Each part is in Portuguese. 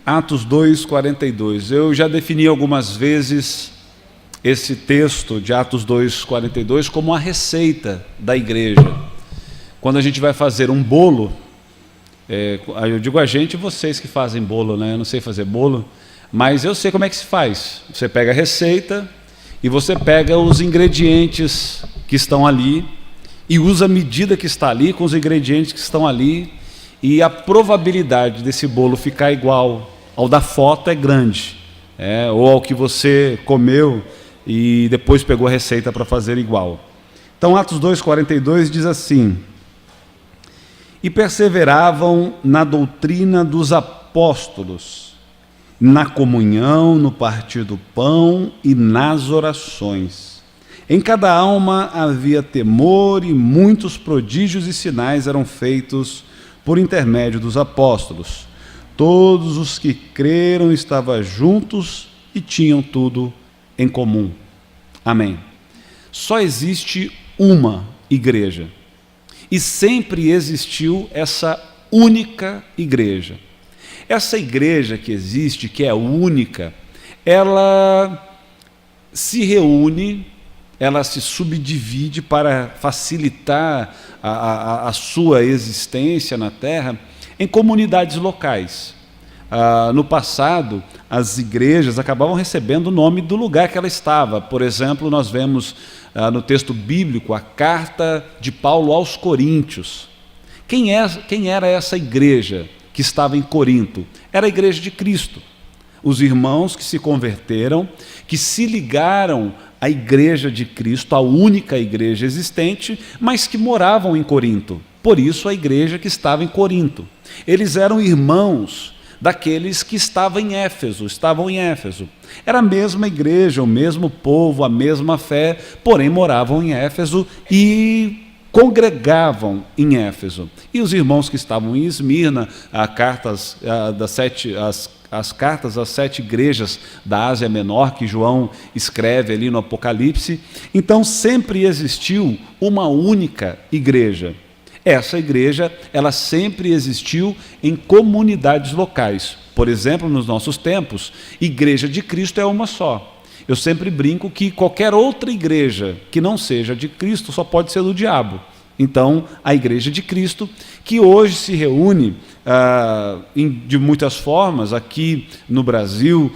Atos 2:42. Eu já defini algumas vezes esse texto de Atos 2:42 como a receita da igreja. Quando a gente vai fazer um bolo, eu digo a gente, vocês que fazem bolo, né? Eu não sei fazer bolo, mas eu sei como é que se faz. Você pega a receita e você pega os ingredientes que estão ali e usa a medida que está ali com os ingredientes que estão ali, e a probabilidade desse bolo ficar igual ao da foto é grande, ou ao que você comeu e depois pegou a receita para fazer igual. Então, Atos 2:42 diz assim: e perseveravam na doutrina dos apóstolos, na comunhão, no partir do pão e nas orações. Em cada alma havia temor, e muitos prodígios e sinais eram feitos por intermédio dos apóstolos. Todos os que creram estavam juntos e tinham tudo em comum. Amém. Só existe uma igreja. E sempre existiu essa única igreja. Essa igreja que existe, que é única, ela se reúne, ela se subdivide para facilitar a sua existência na terra em comunidades locais. No passado, as igrejas acabavam recebendo o nome do lugar que ela estava. Por exemplo, nós vemos no texto bíblico a carta de Paulo aos Coríntios. Quem era essa igreja que estava em Corinto? Era a igreja de Cristo. Os irmãos que se converteram, que se ligaram à igreja de Cristo, a única igreja existente, mas que moravam em Corinto. Por isso a igreja que estava em Corinto. Eles eram irmãos daqueles que estavam em Éfeso. Era a mesma igreja, o mesmo povo, a mesma fé, porém moravam em Éfeso e congregavam em Éfeso. E os irmãos que estavam em Esmirna, as cartas às 7 igrejas da Ásia Menor, que João escreve ali no Apocalipse. Então sempre existiu uma única igreja. Essa igreja, ela sempre existiu em comunidades locais. Por exemplo, nos nossos tempos, Igreja de Cristo é uma só. Eu sempre brinco que qualquer outra igreja que não seja de Cristo só pode ser do diabo. Então, a Igreja de Cristo, que hoje se reúne de muitas formas aqui no Brasil,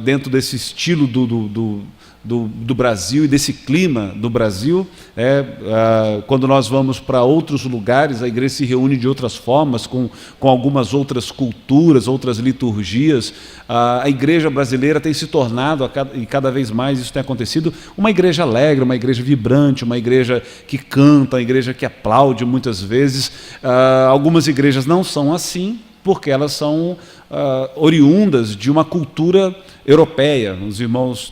dentro desse estilo do Brasil e desse clima do Brasil. Quando nós vamos para outros lugares, a igreja se reúne de outras formas, com algumas outras culturas, outras liturgias. A igreja brasileira tem se tornado, e cada vez mais isso tem acontecido, uma igreja alegre, uma igreja vibrante, uma igreja que canta, uma igreja que aplaude muitas vezes. Algumas igrejas não são assim, porque elas são oriundas de uma cultura europeia.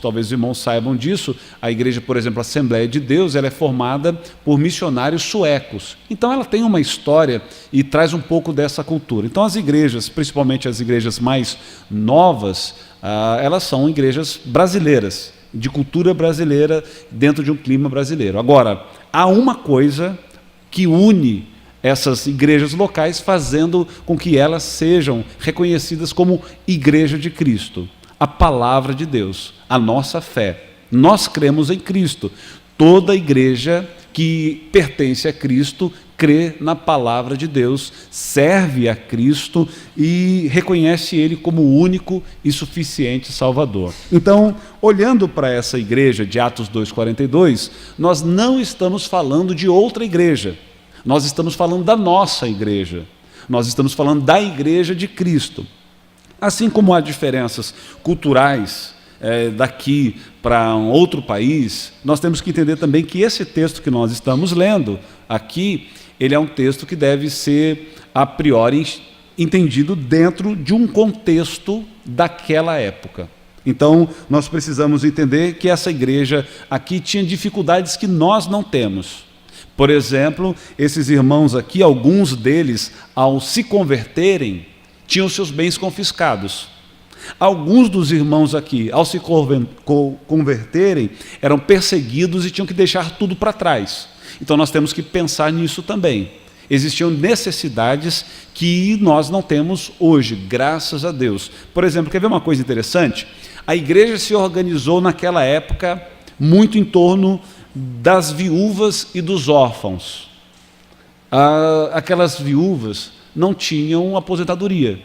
Talvez os irmãos saibam disso. A igreja, por exemplo, a Assembleia de Deus, ela é formada por missionários suecos. Então ela tem uma história e traz um pouco dessa cultura. Então as igrejas, principalmente as igrejas mais novas, elas são igrejas brasileiras, de cultura brasileira, dentro de um clima brasileiro. Agora, há uma coisa que une essas igrejas locais, fazendo com que elas sejam reconhecidas como Igreja de Cristo: a palavra de Deus, a nossa fé. Nós cremos em Cristo. Toda igreja que pertence a Cristo crê na palavra de Deus, serve a Cristo e reconhece Ele como o único e suficiente Salvador. Então, olhando para essa igreja de Atos 2:42, nós não estamos falando de outra igreja. Nós estamos falando da nossa igreja. Nós estamos falando da igreja de Cristo. Assim como há diferenças culturais daqui para um outro país, nós temos que entender também que esse texto que nós estamos lendo aqui, ele é um texto que deve ser, a priori, entendido dentro de um contexto daquela época. Então, nós precisamos entender que essa igreja aqui tinha dificuldades que nós não temos. Por exemplo, esses irmãos aqui, alguns deles, ao se converterem, tinham seus bens confiscados. Alguns dos irmãos aqui, ao se converterem, eram perseguidos e tinham que deixar tudo para trás. Então nós temos que pensar nisso também. Existiam necessidades que nós não temos hoje, graças a Deus. Por exemplo, quer ver uma coisa interessante? A igreja se organizou naquela época muito em torno das viúvas e dos órfãos. Aquelas viúvas não tinham aposentadoria.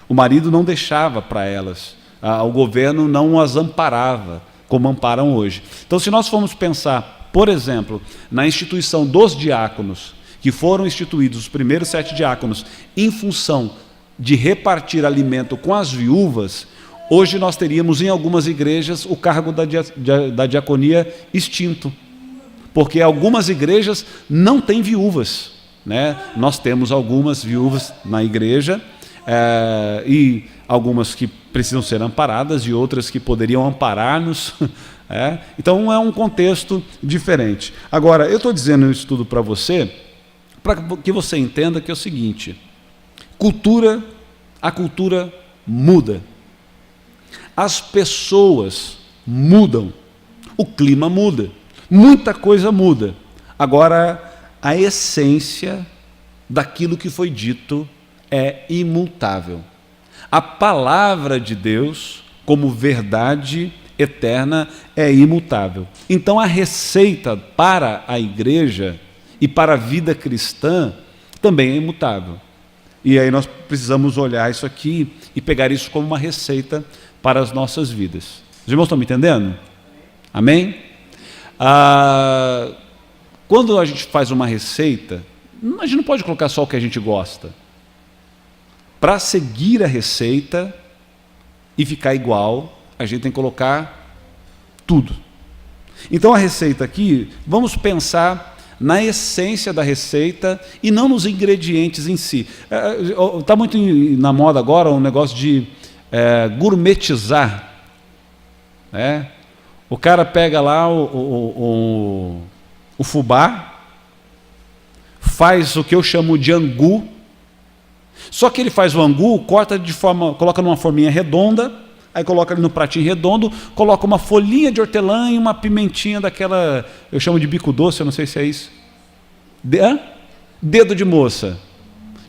O marido não deixava para elas. O governo não as amparava, como amparam hoje. Então, se nós formos pensar, por exemplo, na instituição dos diáconos, que foram instituídos, os primeiros 7 diáconos, em função de repartir alimento com as viúvas, hoje nós teríamos em algumas igrejas o cargo da diaconia extinto, porque algumas igrejas não têm viúvas, né? Nós temos algumas viúvas na igreja, e algumas que precisam ser amparadas e outras que poderiam amparar-nos. Então é um contexto diferente. Agora, eu estou dizendo isso tudo para você, para que você entenda que é o seguinte: a cultura muda, as pessoas mudam, o clima muda, muita coisa muda. Agora, a essência daquilo que foi dito é imutável. A palavra de Deus, como verdade eterna, é imutável. Então, a receita para a igreja e para a vida cristã também é imutável. E aí nós precisamos olhar isso aqui e pegar isso como uma receita para as nossas vidas. Os irmãos estão me entendendo? Amém? Quando a gente faz uma receita, a gente não pode colocar só o que a gente gosta. Para seguir a receita e ficar igual, a gente tem que colocar tudo. Então a receita aqui, vamos pensar na essência da receita e não nos ingredientes em si. Está muito na moda agora um negócio de gourmetizar. O cara pega lá o fubá, faz o que eu chamo de angu, só que ele faz o angu, coloca numa forminha redonda, aí coloca ali no pratinho redondo, coloca uma folhinha de hortelã e uma pimentinha daquela, eu chamo de bico doce, eu não sei se é isso. Dedo de moça.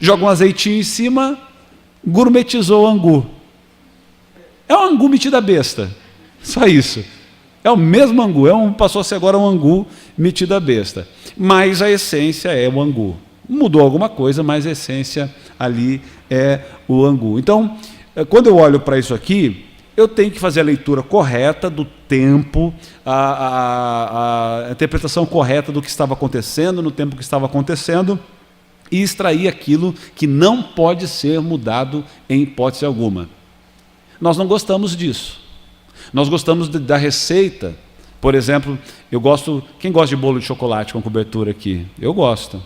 Joga um azeitinho em cima, gourmetizou o angu. É um angu metido a besta. Só isso. É o mesmo angu, passou a ser agora um angu metido a besta. Mas a essência é o angu. Mudou alguma coisa, mas a essência ali é o angu. Então, quando eu olho para isso aqui, eu tenho que fazer a leitura correta do tempo, a interpretação correta do que estava acontecendo, no tempo que estava acontecendo, e extrair aquilo que não pode ser mudado em hipótese alguma. Nós não gostamos disso. Nós gostamos da receita. Por exemplo, eu gosto... Quem gosta de bolo de chocolate com cobertura aqui? Eu gosto.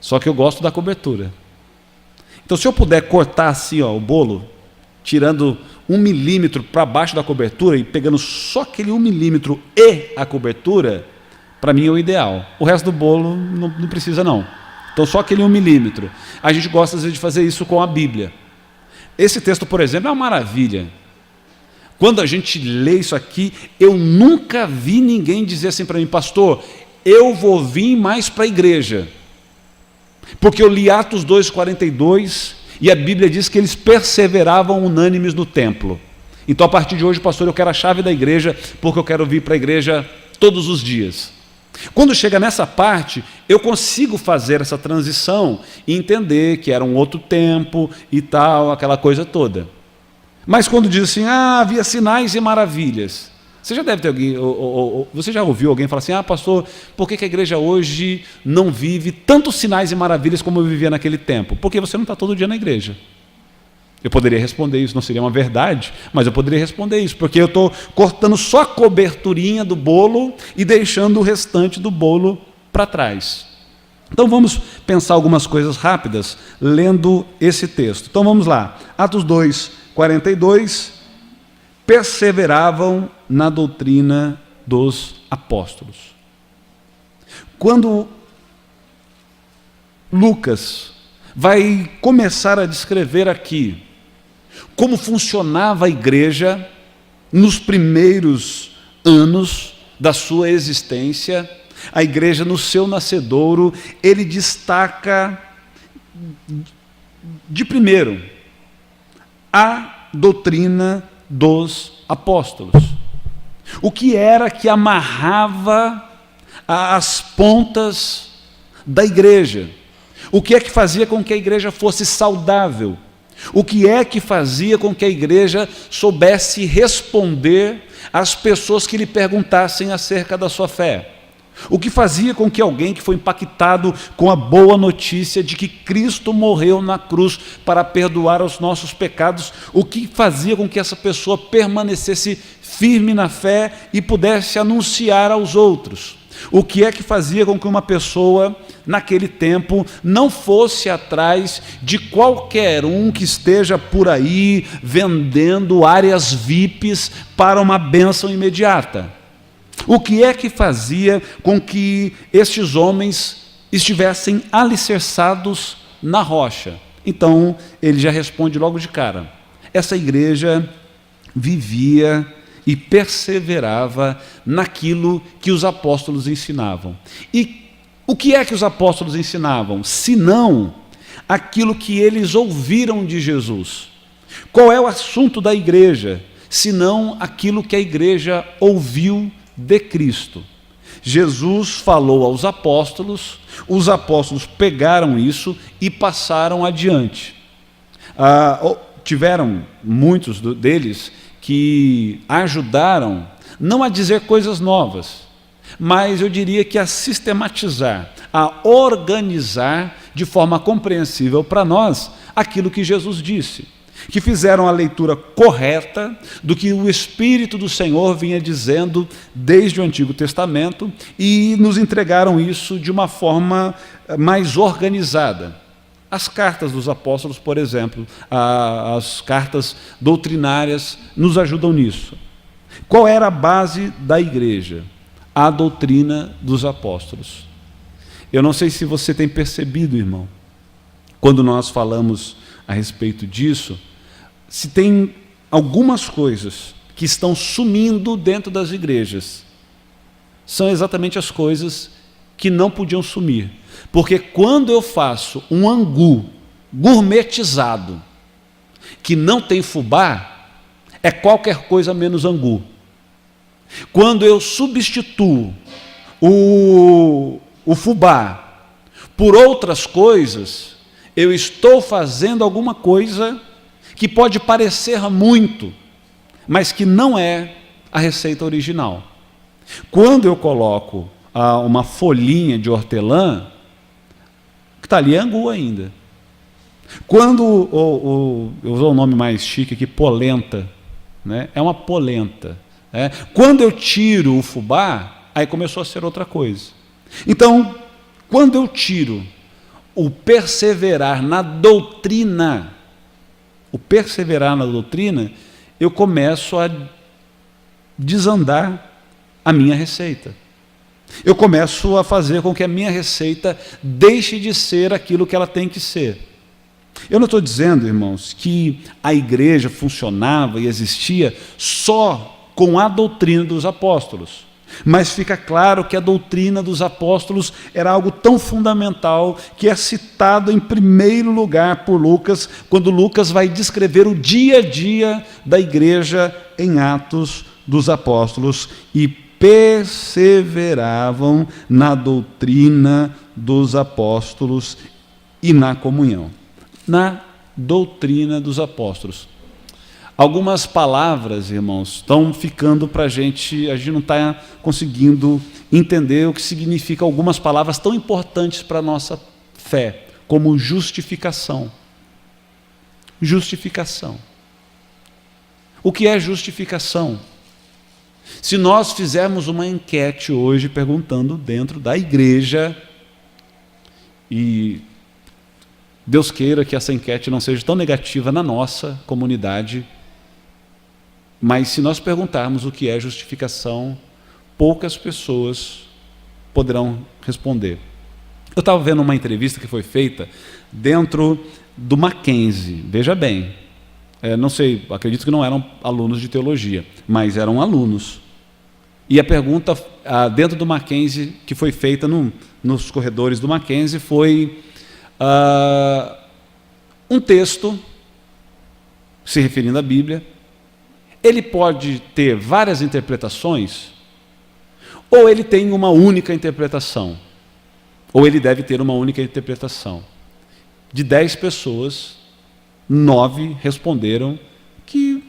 Só que eu gosto da cobertura. Então, se eu puder cortar assim, o bolo, tirando 1 milímetro para baixo da cobertura e pegando só aquele 1 milímetro e a cobertura, para mim é o ideal. O resto do bolo não precisa não. Então só aquele 1 milímetro. A gente gosta às vezes de fazer isso com a Bíblia. Esse texto, por exemplo, é uma maravilha. Quando a gente lê isso aqui, eu nunca vi ninguém dizer assim para mim: pastor, eu vou vir mais para a igreja. Porque eu li Atos 2,42 e a Bíblia diz que eles perseveravam unânimes no templo. Então, a partir de hoje, pastor, eu quero a chave da igreja, porque eu quero vir para a igreja todos os dias. Quando chega nessa parte, eu consigo fazer essa transição e entender que era um outro tempo e tal, aquela coisa toda. Mas quando diz assim, havia sinais e maravilhas, você já deve ter alguém, você já ouviu alguém falar assim: pastor, por que a igreja hoje não vive tantos sinais e maravilhas como eu vivia naquele tempo? Porque você não está todo dia na igreja. Eu poderia responder isso, não seria uma verdade, mas eu poderia responder isso, porque eu estou cortando só a coberturinha do bolo e deixando o restante do bolo para trás. Então vamos pensar algumas coisas rápidas, lendo esse texto. Então vamos lá, Atos 2:42, perseveravam na doutrina dos apóstolos. Quando Lucas vai começar a descrever aqui como funcionava a igreja nos primeiros anos da sua existência, a igreja no seu nascedouro, ele destaca de primeiro a doutrina dos apóstolos. O que era que amarrava as pontas da igreja? O que é que fazia com que a igreja fosse saudável? O que é que fazia com que a igreja soubesse responder às pessoas que lhe perguntassem acerca da sua fé? O que fazia com que alguém que foi impactado com a boa notícia de que Cristo morreu na cruz para perdoar os nossos pecados, o que fazia com que essa pessoa permanecesse firme na fé e pudesse anunciar aos outros? O que é que fazia com que uma pessoa, naquele tempo, não fosse atrás de qualquer um que esteja por aí vendendo áreas VIPs para uma bênção imediata? O que é que fazia com que estes homens estivessem alicerçados na rocha? Então, ele já responde logo de cara. Essa igreja vivia e perseverava naquilo que os apóstolos ensinavam. E o que é que os apóstolos ensinavam? Senão aquilo que eles ouviram de Jesus. Qual é o assunto da igreja? Senão aquilo que a igreja ouviu de Cristo. Jesus falou aos apóstolos, os apóstolos pegaram isso e passaram adiante. Tiveram muitos deles que ajudaram, não a dizer coisas novas, mas eu diria que a sistematizar, a organizar de forma compreensível para nós aquilo que Jesus disse, que fizeram a leitura correta do que o Espírito do Senhor vinha dizendo desde o Antigo Testamento e nos entregaram isso de uma forma mais organizada. As cartas dos apóstolos, por exemplo, as cartas doutrinárias nos ajudam nisso. Qual era a base da igreja? A doutrina dos apóstolos. Eu não sei se você tem percebido, irmão, quando nós falamos a respeito disso, se tem algumas coisas que estão sumindo dentro das igrejas. São exatamente as coisas que não podiam sumir. Porque quando eu faço um angu gourmetizado, que não tem fubá, é qualquer coisa menos angu. Quando eu substituo o fubá por outras coisas, eu estou fazendo alguma coisa que pode parecer muito, mas que não é a receita original. Quando eu coloco uma folhinha de hortelã, que está ali é angu ainda. Quando eu uso o nome mais chique aqui, polenta, né? É uma polenta. Né? Quando eu tiro o fubá, aí começou a ser outra coisa. Então, quando eu tiro o perseverar na doutrina, eu começo a desandar a minha receita. Eu começo a fazer com que a minha receita deixe de ser aquilo que ela tem que ser. Eu não estou dizendo, irmãos, que a igreja funcionava e existia só com a doutrina dos apóstolos. Mas fica claro que a doutrina dos apóstolos era algo tão fundamental que é citado em primeiro lugar por Lucas, quando Lucas vai descrever o dia a dia da igreja em Atos dos Apóstolos, e perseveravam na doutrina dos apóstolos e na comunhão. Na doutrina dos apóstolos. Algumas palavras, irmãos, estão ficando para a gente não está conseguindo entender o que significa algumas palavras tão importantes para a nossa fé, como justificação. Justificação. O que é justificação? Se nós fizermos uma enquete hoje perguntando dentro da igreja, e Deus queira que essa enquete não seja tão negativa na nossa comunidade, mas se nós perguntarmos o que é justificação, poucas pessoas poderão responder. Eu estava vendo uma entrevista que foi feita dentro do Mackenzie, veja bem, não sei, acredito que não eram alunos de teologia, mas eram alunos. E a pergunta dentro do Mackenzie, que foi feita nos corredores do Mackenzie, foi um texto, se referindo à Bíblia, ele pode ter várias interpretações, ou ele tem uma única interpretação, ou ele deve ter uma única interpretação. De 10 pessoas, 9 responderam que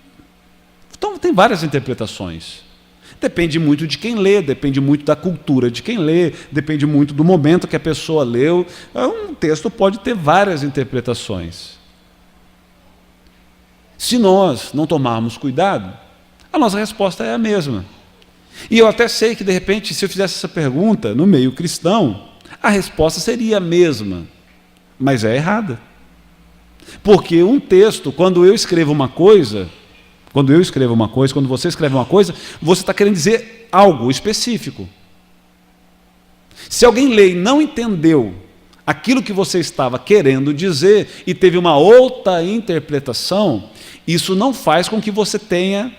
então, tem várias interpretações. Depende muito de quem lê, depende muito da cultura de quem lê, depende muito do momento que a pessoa leu. Um texto pode ter várias interpretações. Se nós não tomarmos cuidado, a nossa resposta é a mesma. E eu até sei que, de repente, se eu fizesse essa pergunta no meio cristão, a resposta seria a mesma, mas é errada. Porque um texto, quando eu escrevo uma coisa, quando você escreve uma coisa, você está querendo dizer algo específico. Se alguém lê e não entendeu aquilo que você estava querendo dizer e teve uma outra interpretação, isso não faz com que você tenha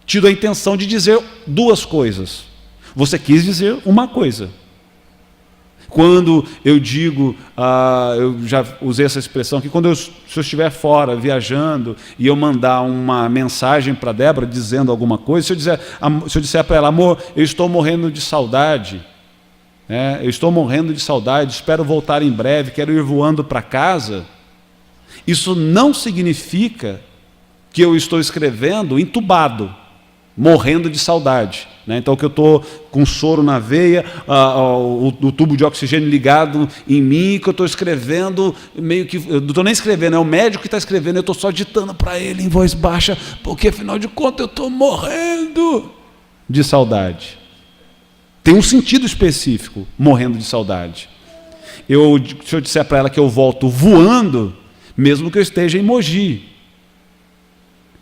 tido a intenção de dizer duas coisas. Você quis dizer uma coisa. Quando eu digo, eu já usei essa expressão, que se eu estiver fora, viajando, e eu mandar uma mensagem para a Débora dizendo alguma coisa, se eu disser para ela, amor, eu estou morrendo de saudade, espero voltar em breve, quero ir voando para casa, isso não significa que eu estou escrevendo entubado, morrendo de saudade. Então, que eu estou com soro na veia, o tubo de oxigênio ligado em mim, que eu estou escrevendo, meio que, eu não estou nem escrevendo, é o médico que está escrevendo, eu estou só ditando para ele em voz baixa, porque afinal de contas eu estou morrendo de saudade. Tem um sentido específico, morrendo de saudade. Se eu disser para ela que eu volto voando, mesmo que eu esteja em Mogi,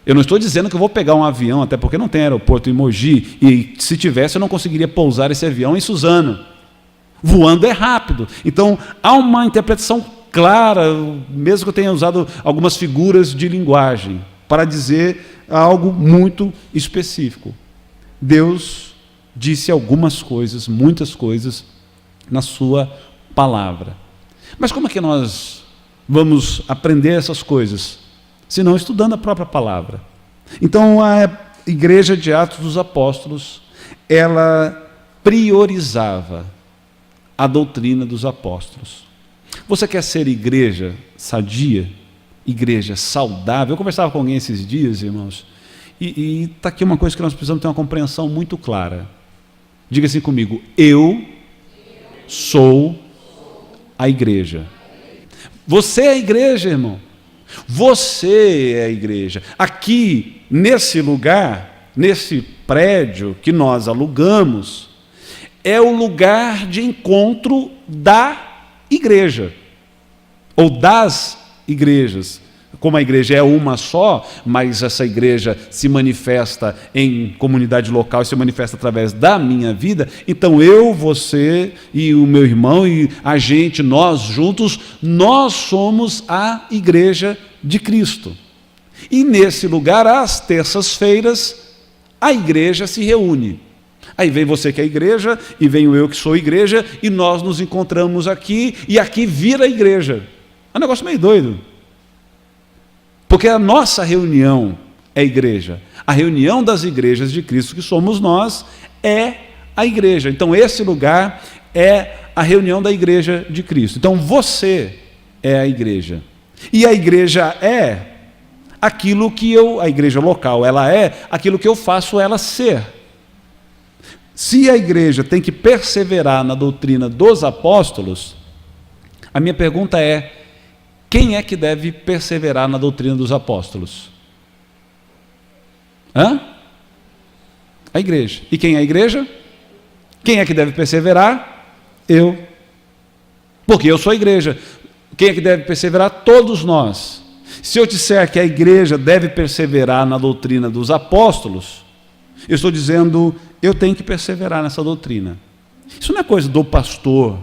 eu não estou dizendo que eu vou pegar um avião, até porque não tem aeroporto em Mogi, e se tivesse eu não conseguiria pousar esse avião em Suzano. Voando é rápido. Então, há uma interpretação clara, mesmo que eu tenha usado algumas figuras de linguagem, para dizer algo muito específico. Deus disse algumas coisas, muitas coisas, na sua palavra. Mas como é que nós vamos aprender essas coisas? Senão estudando a própria palavra. Então, a igreja de Atos dos Apóstolos, ela priorizava a doutrina dos apóstolos. Você quer ser igreja sadia? Igreja saudável? Eu conversava com alguém esses dias, irmãos, e está aqui uma coisa que nós precisamos ter uma compreensão muito clara. Diga assim comigo, eu sou a igreja. Você é a igreja, irmão. Você é a igreja. Aqui, nesse lugar, nesse prédio que nós alugamos, é o lugar de encontro da igreja, ou das igrejas. Como a igreja é uma só, mas essa igreja se manifesta em comunidade local, se manifesta através da minha vida, então eu, você e o meu irmão e a gente, nós juntos, nós somos a igreja de Cristo. E nesse lugar, às terças-feiras, a igreja se reúne. Aí vem você que é igreja, e venho eu que sou igreja, e nós nos encontramos aqui, e aqui vira a igreja. É um negócio meio doido. Porque a nossa reunião é a igreja. A reunião das igrejas de Cristo, que somos nós, é a igreja. Então, esse lugar é a reunião da igreja de Cristo. Então, você é a igreja. E a igreja é aquilo que a igreja local, ela é aquilo que eu faço ela ser. Se a igreja tem que perseverar na doutrina dos apóstolos, a minha pergunta é, quem é que deve perseverar na doutrina dos apóstolos? A igreja. E quem é a igreja? Quem é que deve perseverar? Eu. Porque eu sou a igreja. Quem é que deve perseverar? Todos nós. Se eu disser que a igreja deve perseverar na doutrina dos apóstolos, eu estou dizendo, eu tenho que perseverar nessa doutrina. Isso não é coisa do pastor,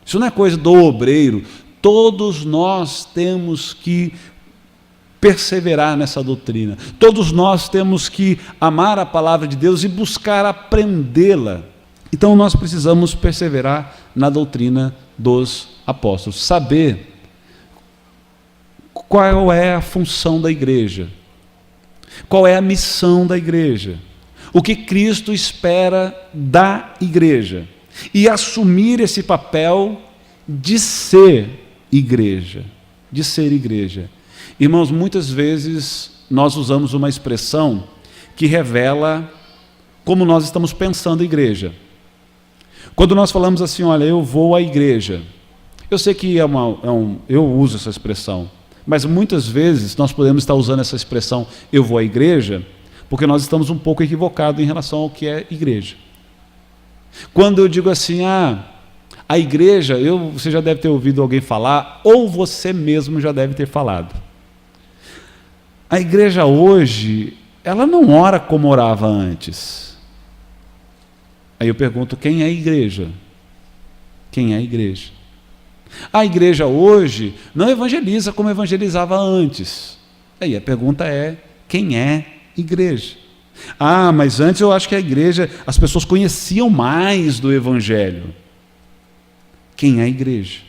isso não é coisa do obreiro. Todos nós temos que perseverar nessa doutrina. Todos nós temos que amar a palavra de Deus e buscar aprendê-la. Então nós precisamos perseverar na doutrina dos apóstolos, saber qual é a função da igreja, qual é a missão da igreja, o que Cristo espera da igreja, e assumir esse papel de ser igreja, de ser igreja. Irmãos, muitas vezes nós usamos uma expressão que revela como nós estamos pensando a igreja. Quando nós falamos assim, olha, eu vou à igreja, eu sei que eu uso essa expressão, mas muitas vezes nós podemos estar usando essa expressão, eu vou à igreja, porque nós estamos um pouco equivocados em relação ao que é igreja. Quando eu digo assim, a igreja, você já deve ter ouvido alguém falar, ou você mesmo já deve ter falado. A igreja hoje, ela não ora como orava antes. Aí eu pergunto, quem é a igreja? Quem é a igreja? A igreja hoje não evangeliza como evangelizava antes. Aí a pergunta é, quem é igreja? Mas antes eu acho que a igreja, as pessoas conheciam mais do evangelho. Quem é a igreja?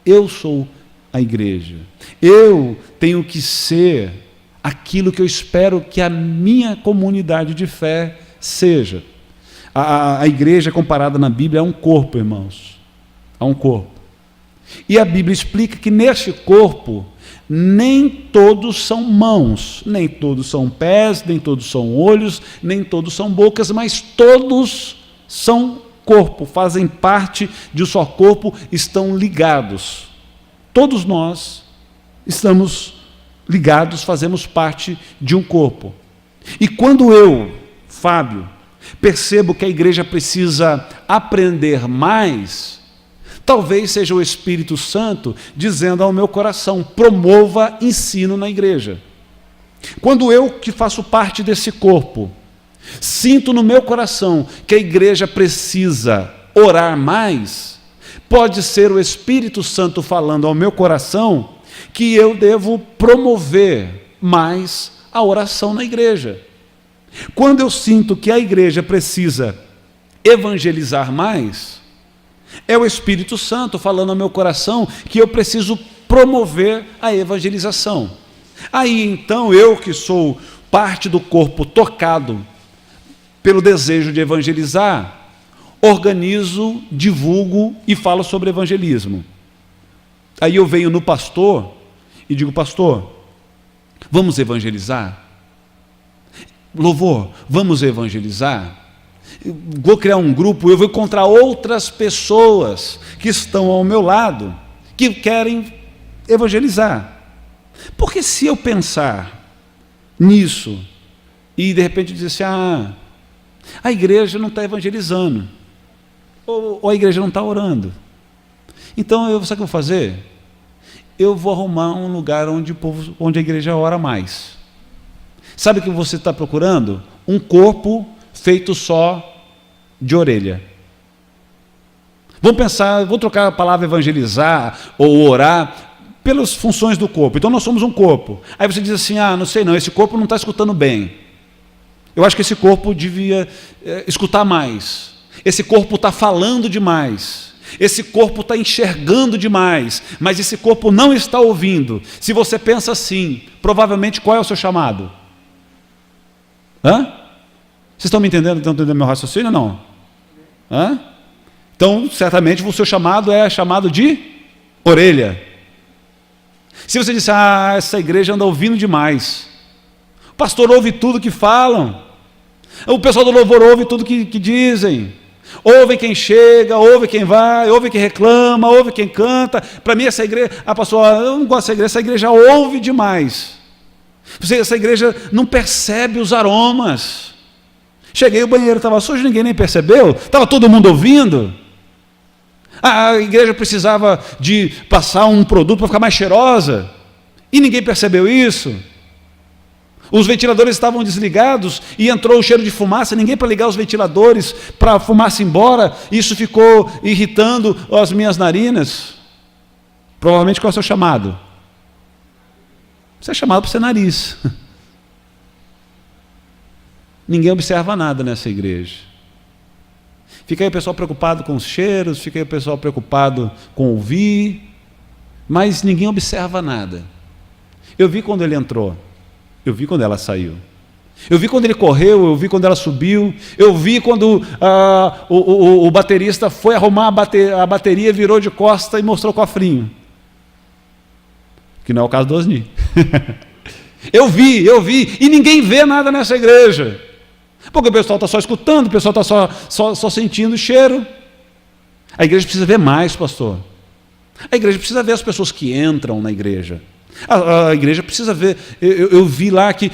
Eu sou a igreja. Eu tenho que ser aquilo que eu espero que a minha comunidade de fé seja. A igreja comparada na Bíblia é um corpo, irmãos. É um corpo. E a Bíblia explica que neste corpo nem todos são mãos, nem todos são pés, nem todos são olhos, nem todos são bocas, mas todos são corpo, fazem parte de um só corpo, estão ligados. Todos nós estamos ligados, fazemos parte de um corpo. E quando eu, Fábio, percebo que a igreja precisa aprender mais, talvez seja o Espírito Santo dizendo ao meu coração, promova ensino na igreja. Quando eu, que faço parte desse corpo, sinto no meu coração que a igreja precisa orar mais, pode ser o Espírito Santo falando ao meu coração que eu devo promover mais a oração na igreja. Quando eu sinto que a igreja precisa evangelizar mais, é o Espírito Santo falando ao meu coração que eu preciso promover a evangelização. Aí então eu, que sou parte do corpo tocado pelo desejo de evangelizar, organizo, divulgo e falo sobre evangelismo. Aí eu venho no pastor e digo, pastor, vamos evangelizar? Louvor, vamos evangelizar? Vou criar um grupo, eu vou encontrar outras pessoas que estão ao meu lado, que querem evangelizar. Porque se eu pensar nisso, e de repente dizer assim, a igreja não está evangelizando, ou a igreja não está orando, então sabe o que eu vou fazer? Eu vou arrumar um lugar onde a igreja ora mais. Sabe o que você está procurando? Um corpo feito só de orelha. Vamos pensar, vou trocar a palavra evangelizar ou orar pelas funções do corpo. Então nós somos um corpo. Aí você diz assim, não sei não, esse corpo não está escutando bem. Eu acho que esse corpo devia escutar mais. Esse corpo está falando demais. Esse corpo está enxergando demais, mas esse corpo não está ouvindo. Se você pensa assim, provavelmente qual é o seu chamado? Vocês estão me entendendo? Estão entendendo meu raciocínio ou não? Então, certamente, o seu chamado é chamado de orelha. Se você disser, essa igreja anda ouvindo demais, o pastor ouve tudo que falam, o pessoal do louvor ouve tudo que dizem, ouve quem chega, ouve quem vai, ouve quem reclama, ouve quem canta. Para mim essa igreja, pastor, eu não gosto dessa igreja ouve demais. Essa igreja não percebe os aromas. Cheguei, o banheiro estava sujo, ninguém nem percebeu, estava todo mundo ouvindo. A igreja precisava de passar um produto para ficar mais cheirosa, e ninguém percebeu isso. Os ventiladores estavam desligados e entrou o cheiro de fumaça, ninguém para ligar os ventiladores para a fumaça ir embora, isso ficou irritando as minhas narinas. Provavelmente qual é o seu chamado? Você é chamado para ser nariz. Ninguém observa nada nessa igreja. Fica aí o pessoal preocupado com os cheiros, fica aí o pessoal preocupado com ouvir, mas ninguém observa nada. Eu vi quando ele entrou, eu vi quando ela saiu. Eu vi quando ele correu, eu vi quando ela subiu, eu vi quando o baterista foi arrumar a bateria, virou de costa e mostrou o cofrinho. Que não é o caso do Osni. Eu vi, e ninguém vê nada nessa igreja. Porque o pessoal está só escutando, o pessoal está só sentindo o cheiro. A igreja precisa ver mais, pastor. A igreja precisa ver as pessoas que entram na igreja. A igreja precisa ver. Eu vi lá que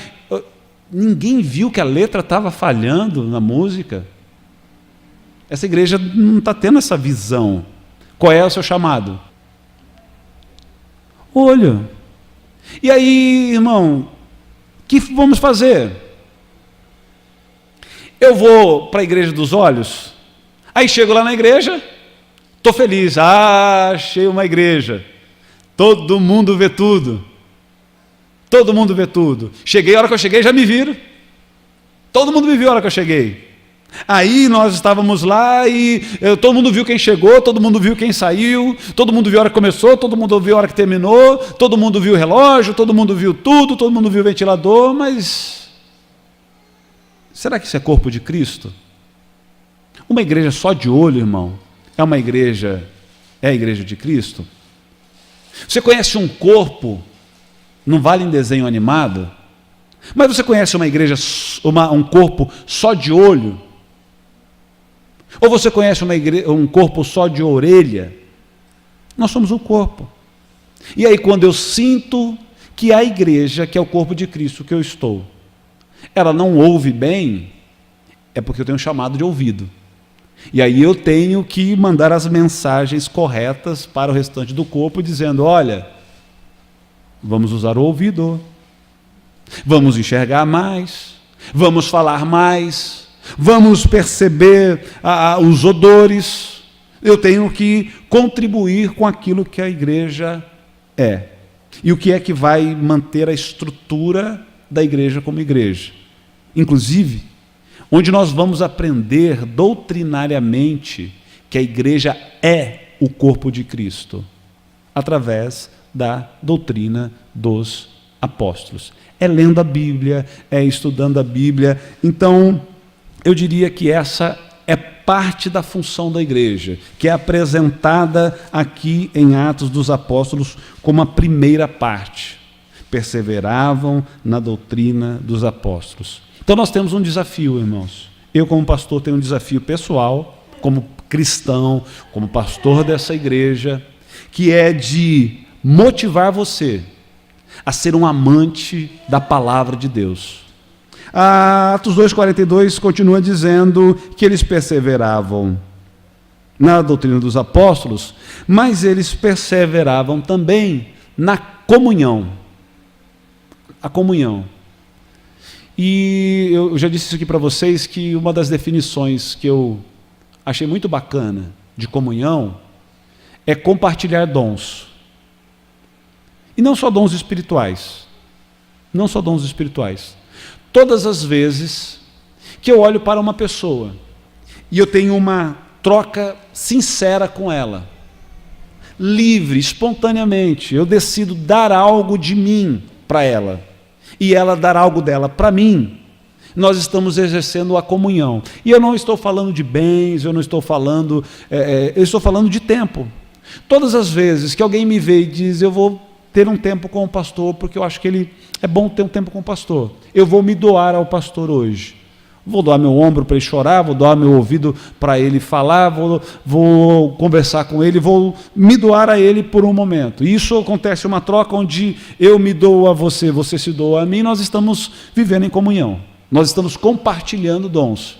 ninguém viu que a letra estava falhando na música. Essa igreja não está tendo essa visão. Qual é o seu chamado? Olho. E aí, irmão, o que vamos fazer? Eu vou para a igreja dos olhos, aí chego lá na igreja, estou feliz, achei uma igreja, todo mundo vê tudo, todo mundo vê tudo. Cheguei, a hora que eu cheguei já me viram, todo mundo me viu a hora que eu cheguei. Aí nós estávamos lá e todo mundo viu quem chegou, todo mundo viu quem saiu, todo mundo viu a hora que começou, todo mundo viu a hora que terminou, todo mundo viu o relógio, todo mundo viu tudo, todo mundo viu o ventilador, mas será que isso é corpo de Cristo? Uma igreja só de olho, irmão, é a igreja de Cristo? Você conhece um corpo, não vale em desenho animado, mas você conhece uma igreja, um corpo só de olho? Ou você conhece um corpo só de orelha? Nós somos um corpo. E aí quando eu sinto que a igreja, que é o corpo de Cristo que eu estou, ela não ouve bem, é porque eu tenho um chamado de ouvido. E aí eu tenho que mandar as mensagens corretas para o restante do corpo, dizendo, olha, vamos usar o ouvido, vamos enxergar mais, vamos falar mais, vamos perceber os odores. Eu tenho que contribuir com aquilo que a igreja é. E o que é que vai manter a estrutura da igreja como igreja? Inclusive, onde nós vamos aprender doutrinariamente que a igreja é o corpo de Cristo, através da doutrina dos apóstolos. É lendo a Bíblia, é estudando a Bíblia. Então, eu diria que essa é parte da função da igreja, que é apresentada aqui em Atos dos Apóstolos como a primeira parte. Perseveravam na doutrina dos apóstolos. Então nós temos um desafio, irmãos. Eu, como pastor, tenho um desafio pessoal, como cristão, como pastor dessa igreja, que é de motivar você a ser um amante da palavra de Deus. Atos 2,42 continua dizendo que eles perseveravam na doutrina dos apóstolos, mas eles perseveravam também na comunhão. A comunhão. E eu já disse isso aqui para vocês, que uma das definições que eu achei muito bacana de comunhão é compartilhar dons. E não só dons espirituais. Não só dons espirituais. Todas as vezes que eu olho para uma pessoa e eu tenho uma troca sincera com ela, livre, espontaneamente, eu decido dar algo de mim para ela, e ela dar algo dela para mim, nós estamos exercendo a comunhão. E eu não estou falando de bens, eu não estou falando, eu estou falando de tempo. Todas as vezes que alguém me vê e diz, eu vou ter um tempo com o pastor, porque eu acho que é bom ter um tempo com o pastor, eu vou me doar ao pastor hoje. Vou doar meu ombro para ele chorar, vou doar meu ouvido para ele falar, vou conversar com ele, vou me doar a ele por um momento. Isso acontece uma troca onde eu me dou a você, você se doa a mim, nós estamos vivendo em comunhão. Nós estamos compartilhando dons.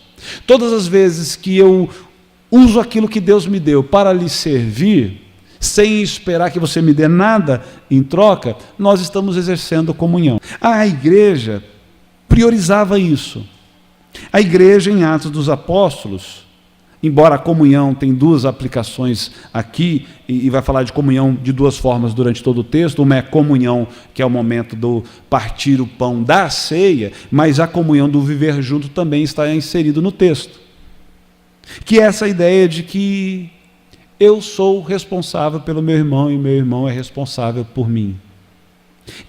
Todas as vezes que eu uso aquilo que Deus me deu para lhe servir, sem esperar que você me dê nada em troca, nós estamos exercendo comunhão. A igreja priorizava isso. A igreja, em Atos dos Apóstolos, embora a comunhão tem duas aplicações aqui, e vai falar de comunhão de duas formas durante todo o texto. Uma é comunhão, que é o momento do partir o pão da ceia, mas a comunhão do viver junto também está inserido no texto. Que é essa ideia de que eu sou responsável pelo meu irmão e meu irmão é responsável por mim.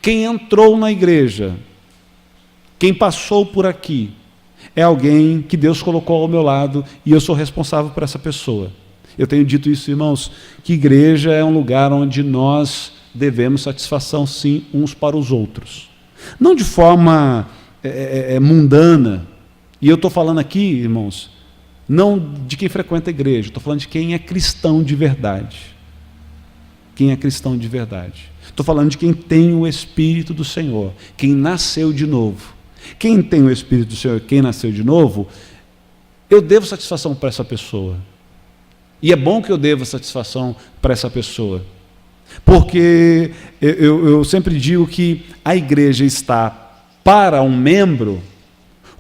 Quem entrou na igreja, quem passou por aqui, é alguém que Deus colocou ao meu lado e eu sou responsável por essa pessoa. Eu tenho dito isso, irmãos, que igreja é um lugar onde nós devemos satisfação, sim, uns para os outros. Não de forma mundana. E eu estou falando aqui, irmãos, não de quem frequenta a igreja, estou falando de quem é cristão de verdade. Quem é cristão de verdade. Estou falando de quem tem o Espírito do Senhor, quem nasceu de novo. Quem tem o Espírito do Senhor, quem nasceu de novo, eu devo satisfação para essa pessoa. E é bom que eu deva satisfação para essa pessoa. Porque eu sempre digo que a igreja está para um membro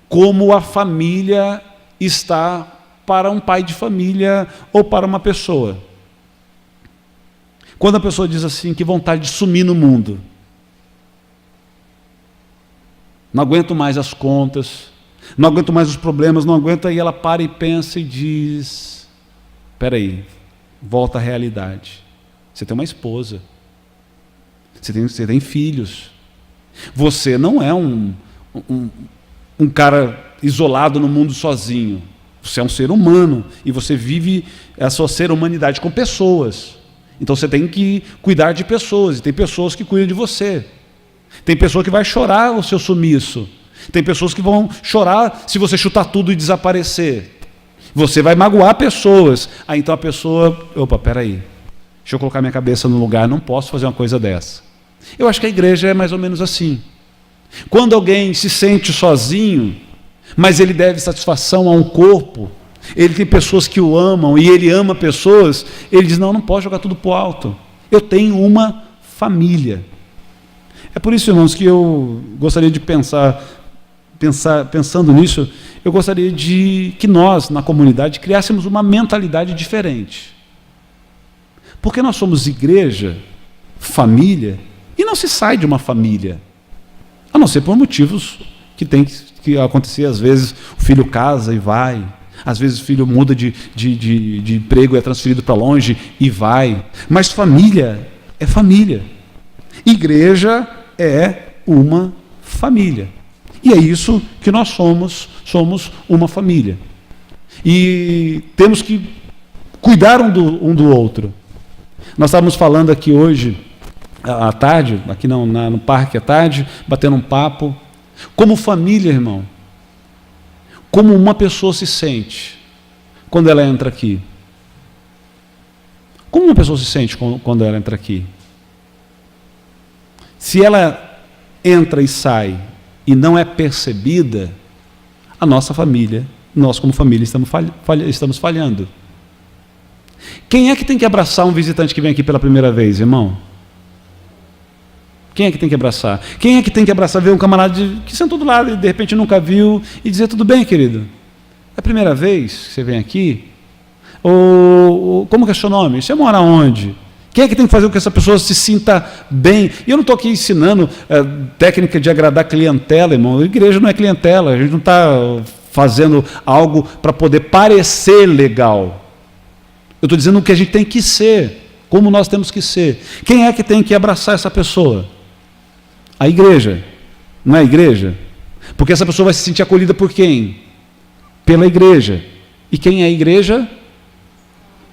como a família está para um pai de família ou para uma pessoa. Quando a pessoa diz assim, que vontade de sumir no mundo, não aguento mais as contas, não aguento mais os problemas, não aguento, aí ela para e pensa e diz, espera aí, volta à realidade. Você tem uma esposa, você tem filhos, você não é um cara isolado no mundo sozinho, você é um ser humano e você vive a sua ser humanidade com pessoas. Então você tem que cuidar de pessoas, e tem pessoas que cuidam de você. Tem pessoa que vai chorar o seu sumiço. Tem pessoas que vão chorar se você chutar tudo e desaparecer. Você vai magoar pessoas. Aí então a pessoa, opa, peraí, deixa eu colocar minha cabeça no lugar, não posso fazer uma coisa dessa. Eu acho que a igreja é mais ou menos assim. Quando alguém se sente sozinho, mas ele deve satisfação a um corpo, ele tem pessoas que o amam e ele ama pessoas, ele diz, não posso jogar tudo para o alto. Eu tenho uma família. É por isso, irmãos, que eu gostaria de pensando nisso, eu gostaria de que nós, na comunidade, criássemos uma mentalidade diferente. Porque nós somos igreja, família, e não se sai de uma família, a não ser por motivos que tem que acontecer. Às vezes o filho casa e vai, às vezes o filho muda de emprego, é transferido para longe e vai. Mas família é família. Igreja é uma família. E é isso que nós somos uma família. E temos que cuidar um do outro. Nós estávamos falando aqui hoje, à tarde, aqui no parque à tarde, batendo um papo. Como família, irmão, como uma pessoa se sente quando ela entra aqui? Como uma pessoa se sente quando ela entra aqui? Se ela entra e sai e não é percebida, a nossa família, nós como família estamos falhando. Quem é que tem que abraçar um visitante que vem aqui pela primeira vez, irmão? Quem é que tem que abraçar? Quem é que tem que abraçar, ver um camarada que sentou do lado e de repente nunca viu e dizer, tudo bem, querido? É a primeira vez que você vem aqui? Ou como que é seu nome? Você mora onde? Quem é que tem que fazer com que essa pessoa se sinta bem? E eu não estou aqui ensinando técnica de agradar clientela, irmão. A igreja não é clientela, a gente não está fazendo algo para poder parecer legal. Eu estou dizendo o que a gente tem que ser, como nós temos que ser. Quem é que tem que abraçar essa pessoa? A igreja. Não é a igreja? Porque essa pessoa vai se sentir acolhida por quem? Pela igreja. E quem é a igreja?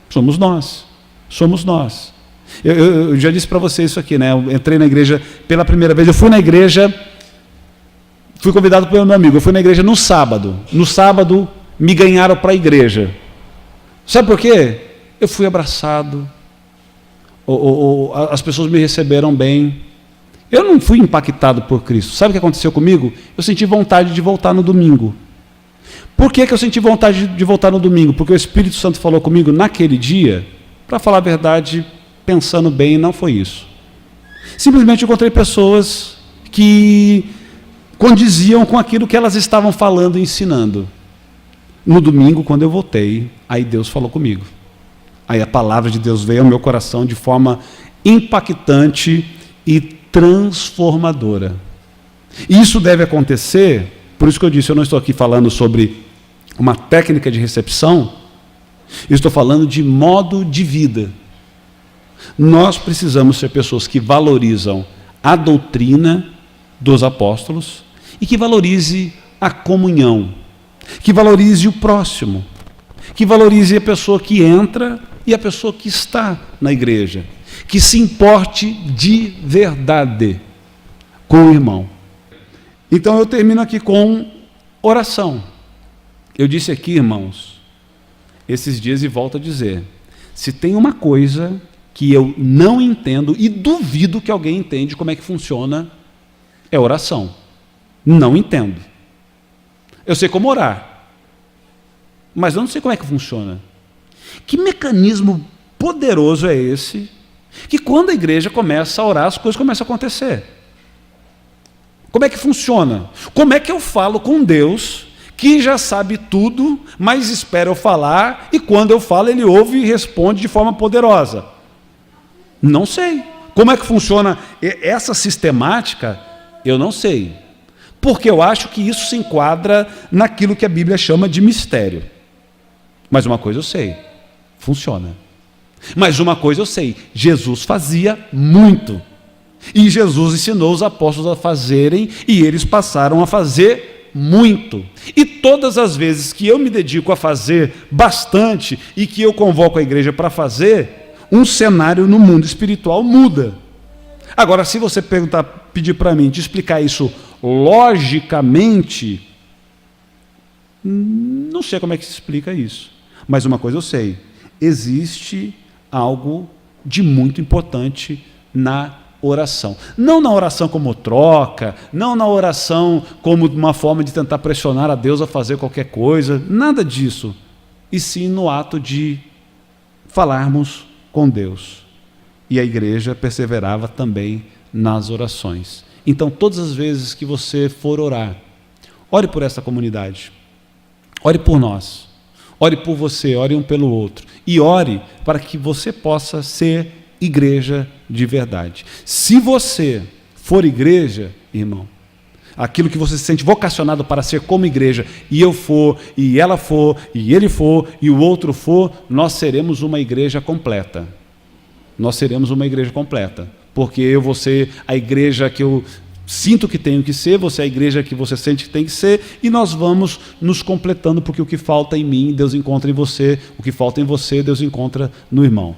Somos nós. Somos nós. Eu já disse para você isso aqui, né? Eu entrei na igreja pela primeira vez. Eu fui na igreja, fui convidado pelo meu amigo. Eu fui na igreja no sábado. No sábado, me ganharam para a igreja. Sabe por quê? Eu fui abraçado. As pessoas me receberam bem. Eu não fui impactado por Cristo. Sabe o que aconteceu comigo? Eu senti vontade de voltar no domingo. Por que eu senti vontade de voltar no domingo? Porque o Espírito Santo falou comigo naquele dia, para falar a verdade, pensando bem, não foi isso. Simplesmente encontrei pessoas que condiziam com aquilo que elas estavam falando e ensinando. No domingo, quando eu voltei, aí Deus falou comigo. Aí a palavra de Deus veio ao meu coração de forma impactante e transformadora. E isso deve acontecer, por isso que eu disse, eu não estou aqui falando sobre uma técnica de recepção, eu estou falando de modo de vida. Nós precisamos ser pessoas que valorizam a doutrina dos apóstolos e que valorize a comunhão, que valorize o próximo, que valorize a pessoa que entra e a pessoa que está na igreja, que se importe de verdade com o irmão. Então eu termino aqui com oração. Eu disse aqui, irmãos, esses dias e volto a dizer, se tem uma coisa que eu não entendo e duvido que alguém entende como é que funciona, é oração. Não entendo. Eu sei como orar, mas eu não sei como é que funciona. Que mecanismo poderoso é esse, que quando a igreja começa a orar, as coisas começam a acontecer? Como é que funciona? Como é que eu falo com Deus, que já sabe tudo, mas espera eu falar, e quando eu falo, ele ouve e responde de forma poderosa? Não sei. Como é que funciona essa sistemática? Eu não sei. Porque eu acho que isso se enquadra naquilo que a Bíblia chama de mistério. Mas uma coisa eu sei, funciona. Mas uma coisa eu sei, Jesus fazia muito. E Jesus ensinou os apóstolos a fazerem, e eles passaram a fazer muito. E todas as vezes que eu me dedico a fazer bastante, e que eu convoco a igreja para fazer, um cenário no mundo espiritual muda. Agora, se você pedir para mim de explicar isso logicamente, não sei como é que se explica isso. Mas uma coisa eu sei, existe algo de muito importante na oração. Não na oração como troca, não na oração como uma forma de tentar pressionar a Deus a fazer qualquer coisa, nada disso. E sim no ato de falarmos com Deus. E a igreja perseverava também nas orações. Então, todas as vezes que você for orar, ore por essa comunidade, ore por nós, ore por você, ore um pelo outro, e ore para que você possa ser igreja de verdade. Se você for igreja, irmão, aquilo que você se sente vocacionado para ser como igreja, e eu for, e ela for, e ele for, e o outro for, nós seremos uma igreja completa. Nós seremos uma igreja completa. Porque eu vou ser a igreja que eu sinto que tenho que ser, você é a igreja que você sente que tem que ser, e nós vamos nos completando, porque o que falta em mim, Deus encontra em você, o que falta em você, Deus encontra no irmão.